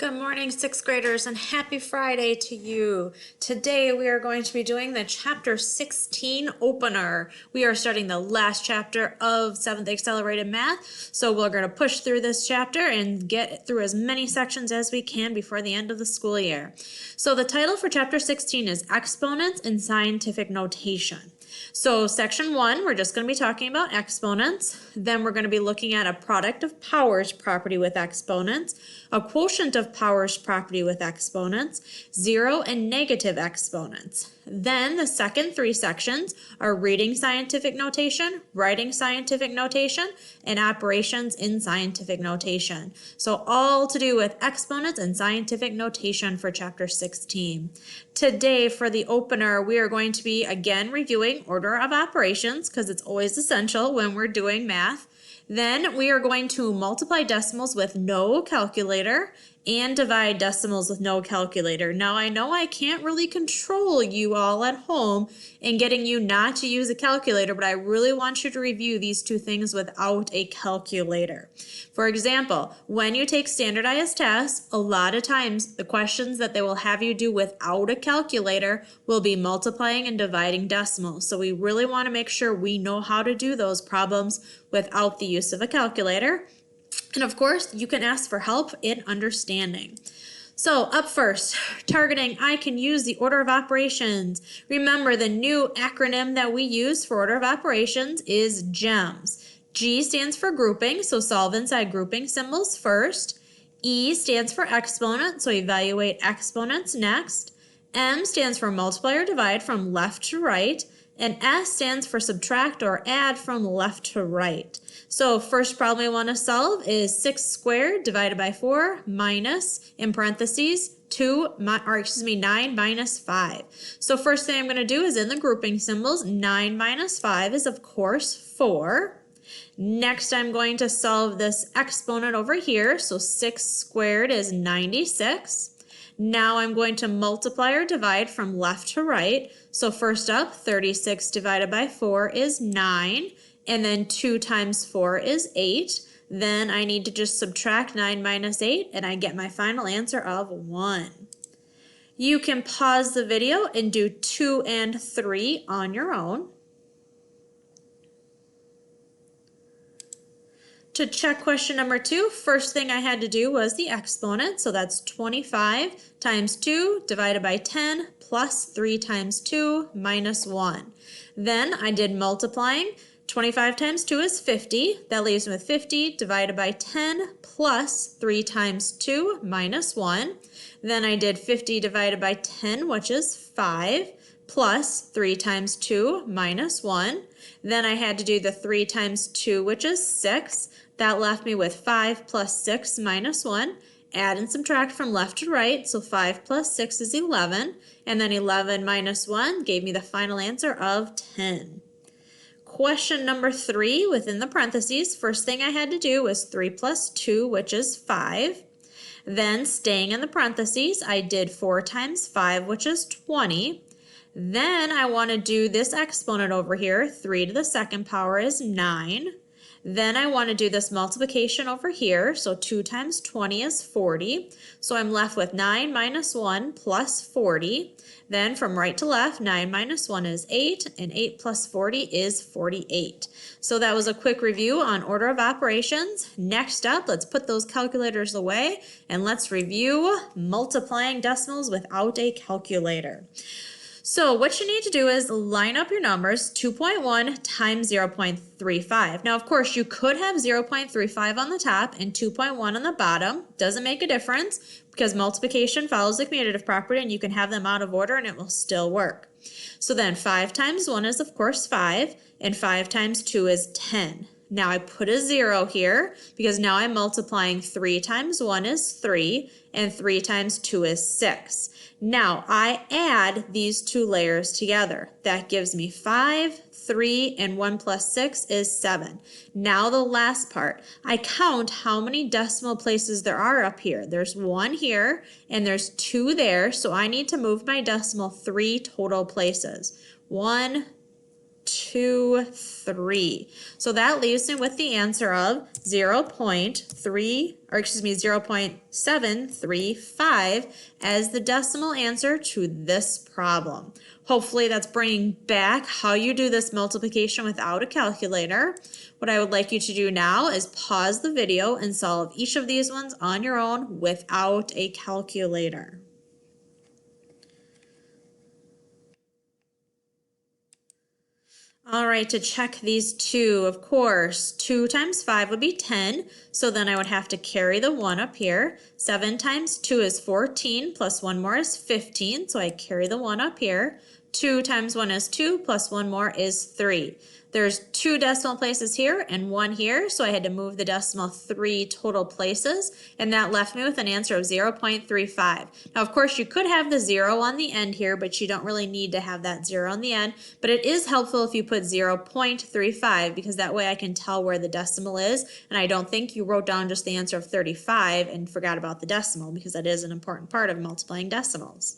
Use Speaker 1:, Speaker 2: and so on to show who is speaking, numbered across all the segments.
Speaker 1: Good morning, sixth graders, and happy Friday to you. Today we are going to be doing the chapter 16 opener. We are starting the last chapter of 7th Accelerated Math, so we're going to push through this chapter and get through as many sections as we can before the end of the school year. So the title for chapter 16 is Exponents in Scientific Notation. So section 1, we're just going to be talking about exponents. Then we're going to be looking at a product of powers property with exponents, a quotient of powers property with exponents, zero and negative exponents. Then the second 3 sections are reading scientific notation, writing scientific notation, and operations in scientific notation. So all to do with exponents and scientific notation for chapter 16. Today for the opener, we are going to be again reviewing order of operations because it's always essential when we're doing math. Then we are going to multiply decimals with no calculator and divide decimals with no calculator. Now I know I can't really control you all at home in getting you not to use a calculator, but I really want you to review these 2 things without a calculator. For example, when you take standardized tests, a lot of times the questions that they will have you do without a calculator will be multiplying and dividing decimals. So we really want to make sure we know how to do those problems without the use of a calculator. And of course, you can ask for help in understanding. So up first, targeting, I can use the order of operations. Remember, the new acronym that we use for order of operations is GEMS. G stands for grouping, so solve inside grouping symbols first. E stands for exponent, so evaluate exponents next. M stands for multiply or divide from left to right. And S stands for subtract or add from left to right. So first problem we want to solve is 6 squared divided by 4 minus, in parentheses, 9 minus 5. So first thing I'm going to do is in the grouping symbols, 9 minus 5 is of course 4. Next I'm going to solve this exponent over here. So 6 squared is 96. Now I'm going to multiply or divide from left to right. So first up, 36 divided by 4 is 9. And then 2 times 4 is 8. Then I need to just subtract 9 minus 8, and I get my final answer of 1. You can pause the video and do 2 and 3 on your own. To check question number 2, first thing I had to do was the exponent. So that's 25 times 2 divided by 10 plus 3 times 2 minus 1. Then I did multiplying. 25 times 2 is 50. That leaves me with 50 divided by 10 plus 3 times 2 minus 1. Then I did 50 divided by 10, which is 5, plus 3 times 2 minus 1. Then I had to do the 3 times 2, which is 6. That left me with 5 plus 6 minus 1. Add and subtract from left to right, so 5 plus 6 is 11. And then 11 minus 1 gave me the final answer of 10. Question number 3 within the parentheses, first thing I had to do was 3 plus 2, which is 5. Then staying in the parentheses, I did 4 times 5, which is 20. Then I want to do this exponent over here. 3 to the second power is 9. Then I want to do this multiplication over here. So 2 times 20 is 40. So I'm left with 9 minus 1 plus 40. Then from right to left, 9 minus 1 is 8, and 8 plus 40 is 48. So that was a quick review on order of operations. Next up, let's put those calculators away, and let's review multiplying decimals without a calculator. So what you need to do is line up your numbers, 2.1 times 0.35. Now, of course, you could have 0.35 on the top and 2.1 on the bottom. Doesn't make a difference because multiplication follows the commutative property, and you can have them out of order and it will still work. So then 5 times 1 is, of course, 5, and 5 times 2 is 10. Now I put a 0 here because now I'm multiplying 3 times 1 is 3, and 3 times 2 is 6. Now I add these 2 layers together. That gives me 5, 3, and 1 plus 6 is 7. Now the last part. I count how many decimal places there are up here. There's 1 here, and there's 2 there, so I need to move my decimal 3 total places. 1, 2. 0.23. So that leaves me with the answer of 0.735 as the decimal answer to this problem. Hopefully that's bringing back how you do this multiplication without a calculator. What I would like you to do now is pause the video and solve each of these ones on your own without a calculator. All right, to check these two, of course, 2 times 5 would be 10, so then I would have to carry the 1 up here. 7 times 2 is 14, plus 1 more is 15, so I carry the 1 up here. 2 times 1 is 2, plus 1 more is 3. There's 2 decimal places here and 1 here, so I had to move the decimal 3 total places, and that left me with an answer of 0.35. Now, of course, you could have the 0 on the end here, but you don't really need to have that 0 on the end, but it is helpful if you put 0.35 because that way I can tell where the decimal is, and I don't think you wrote down just the answer of 35 and forgot about the decimal because that is an important part of multiplying decimals.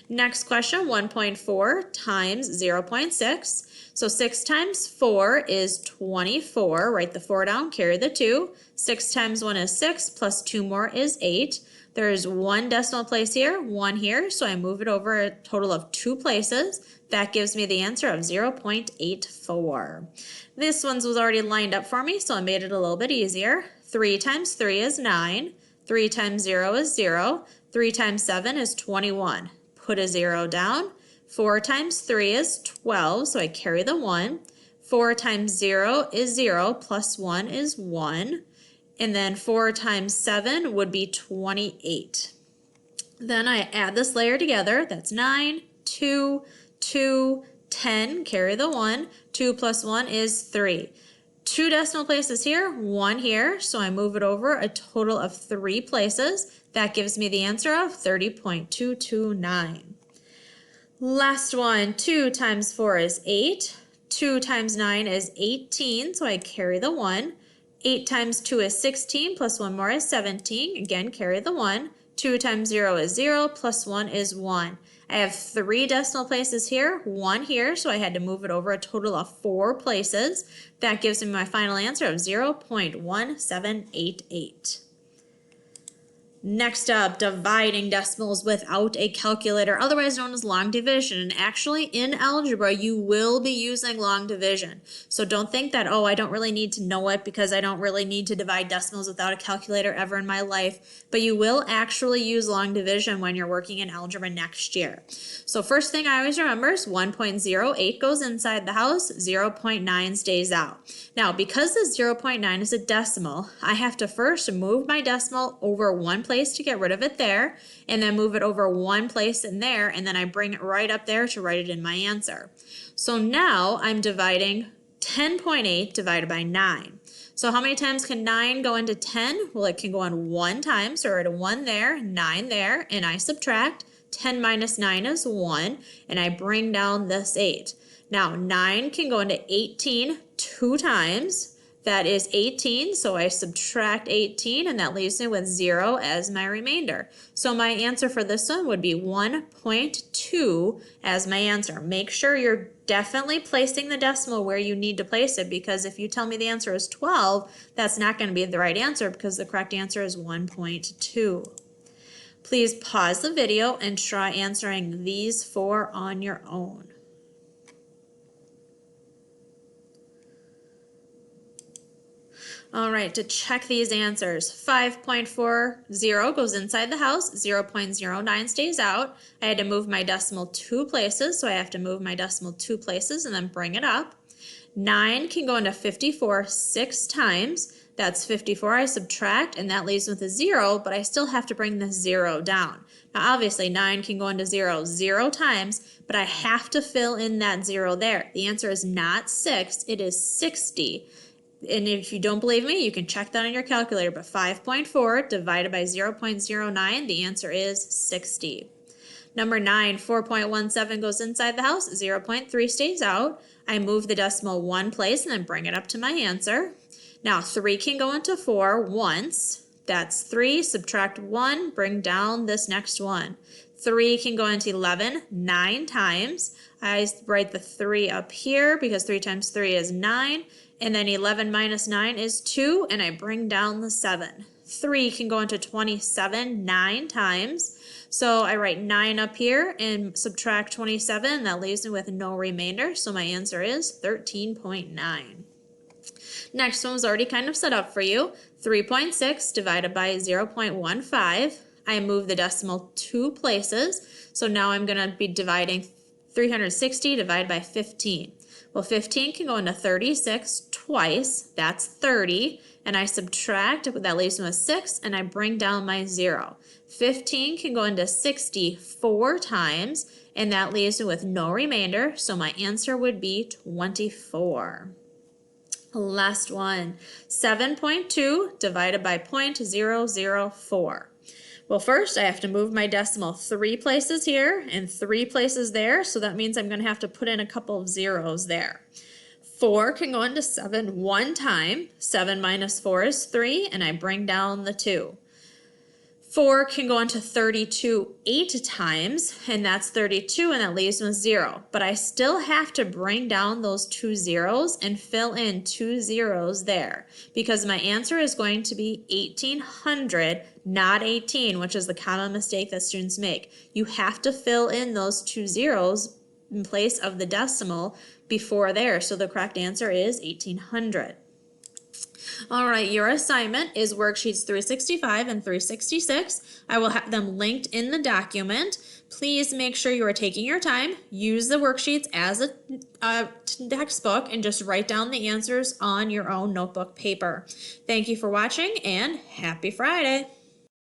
Speaker 1: Next question, 1.4 times 0.6. So 6 times 4 is 24. Write the 4 down, carry the 2. 6 times 1 is 6, plus 2 more is 8. There's 1 decimal place here, 1 here, so I move it over a total of 2 places. That gives me the answer of 0.84. This one was already lined up for me, so I made it a little bit easier. 3 times 3 is 9. 3 times 0 is 0. 3 times 7 is 21. Put a 0 down. 4 times 3 is 12, so I carry the 1. 4 times 0 is 0, plus 1 is 1. And then 4 times 7 would be 28. Then I add this layer together. That's 9, 2, 2, 10. Carry the 1. 2 plus 1 is 3. 2 decimal places here, 1 here, so I move it over a total of 3 places. That gives me the answer of 30.229. Last one, 2 times 4 is 8. 2 times 9 is 18, so I carry the 1. 8 times 2 is 16, plus 1 more is 17. Again, carry the 1. 2 times 0 is 0, plus 1 is 1. I have 3 decimal places here, 1 here, so I had to move it over a total of 4 places. That gives me my final answer of 0.1788. Next up, dividing decimals without a calculator, otherwise known as long division. And actually in algebra, you will be using long division. So don't think that, oh, I don't really need to know it because I don't really need to divide decimals without a calculator ever in my life. But you will actually use long division when you're working in algebra next year. So first thing I always remember is 1.08 goes inside the house, 0.9 stays out. Now, because the 0.9 is a decimal, I have to first move my decimal over 1 place to get rid of it there, and then move it over 1 place in there, and then I bring it right up there to write it in my answer. So now I'm dividing 10.8 divided by 9. So how many times can 9 go into 10? Well, it can go on 1 time, so write a 1 there, 9 there, and I subtract. 10 minus 9 is 1, and I bring down this 8. Now, 9 can go into 18 2 times. That is 18, so I subtract 18, and that leaves me with 0 as my remainder. So my answer for this one would be 1.2 as my answer. Make sure you're definitely placing the decimal where you need to place it, because if you tell me the answer is 12, that's not going to be the right answer because the correct answer is 1.2. Please pause the video and try answering these 4 on your own. All right, to check these answers, 5.40 goes inside the house, 0.09 stays out. I had to move my decimal 2 places, so I have to move my decimal 2 places and then bring it up. 9 can go into 54 6 times. That's 54 I subtract, and that leaves with a 0, but I still have to bring the 0 down. Now obviously 9 can go into 0 times, but I have to fill in that 0 there. The answer is not 6, it is 60. And if you don't believe me, you can check that on your calculator, but 5.4 divided by 0.09, the answer is 60. Number 9, 4.17 goes inside the house, 0.3 stays out. I move the decimal 1 place and then bring it up to my answer. Now 3 can go into 4 once. That's 3, subtract 1, bring down this next one. 3 can go into 11 9 times. I write the 3 up here because 3 times 3 is 9. And then 11 minus 9 is 2, and I bring down the 7. 3 can go into 27 9 times. So I write 9 up here and subtract 27. That leaves me with no remainder. So my answer is 13.9. Next one was already kind of set up for you. 3.6 divided by 0.15. I move the decimal 2 places. So now I'm going to be dividing 360 divided by 15. Well, 15 can go into 36 twice. That's 30. And I subtract, that leaves me with 6, and I bring down my 0. 15 can go into 60 4 times, and that leaves me with no remainder. So my answer would be 24. Last one, 7.2 divided by 0.004. Well, first I have to move my decimal 3 places here and 3 places there, so that means I'm going to have to put in a couple of zeros there. 4 can go into 7 one time. 7 minus 4 is 3, and I bring down the 2. 4 can go into 32 8 times, and that's 32, and that leaves me with 0. But I still have to bring down those 2 zeros and fill in 2 zeros there, because my answer is going to be 1800, not 18, which is the common mistake that students make. You have to fill in those 2 zeros in place of the decimal before there, so the correct answer is 1800. All right, your assignment is worksheets 365 and 366. I will have them linked in the document. Please make sure you are taking your time. Use the worksheets as a textbook and just write down the answers on your own notebook paper. Thank you for watching and happy Friday.